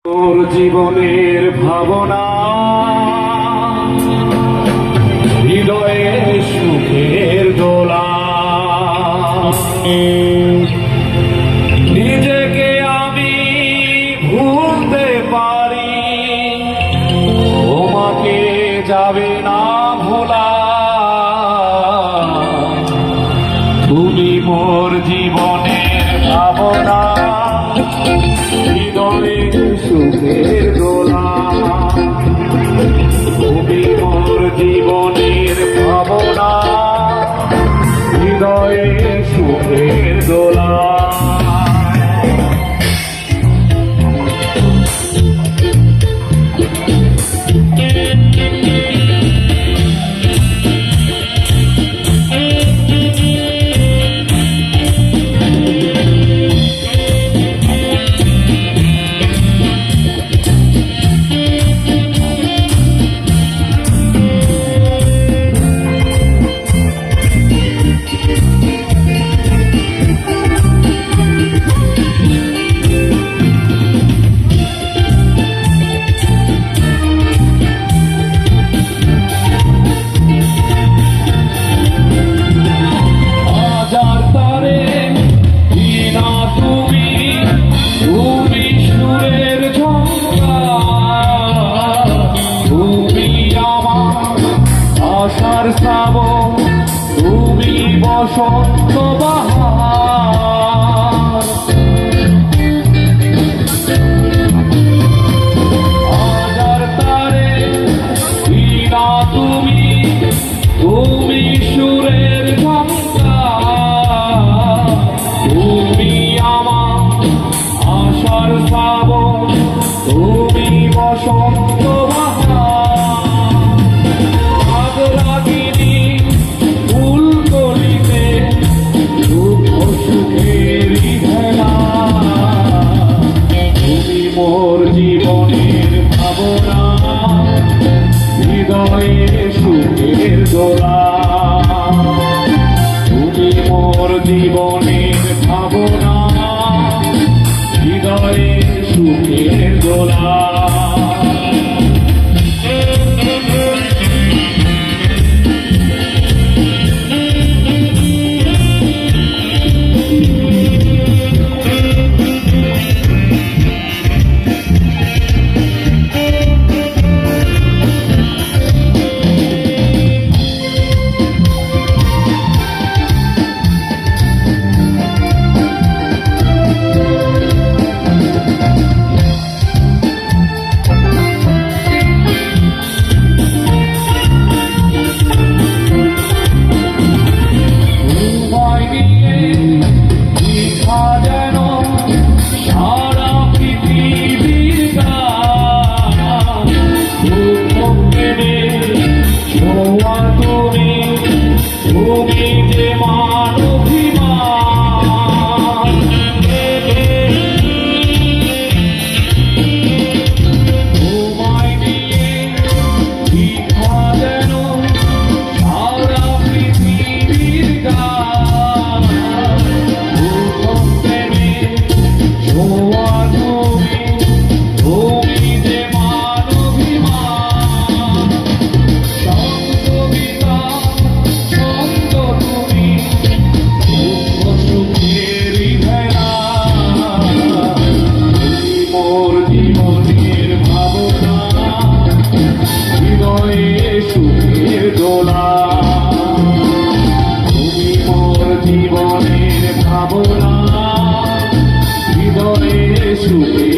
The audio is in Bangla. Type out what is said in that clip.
তোর জীবনের ভাবনা হৃদয়ে সুখের দোলা, নিজেকে আমি ভুলতে পারি, তোমাকে যাবে না ভোলা। তুমি মোর জীবনের ভাবনা হৃদয়ে সুখের দোলা, তুমি মোর জীবনের ভাবনা হৃদয়ে সুখের দোলা। তুমি বসন্ত বাহার, হাজার তারে বিনা তুমি, তুমি সুরের ঝঙ্কার, তুমি আমার আশার শ্রাবণ, তুমি বসন্ত বাহার। মোর জীবনের ভাবনা হৃদয়ে সুখের দোলা, তুমি মোর জীবনের ভাবনা হৃদয়ে সুখের দোলা। জীবনের ভাবনা হৃদয়ে সুখে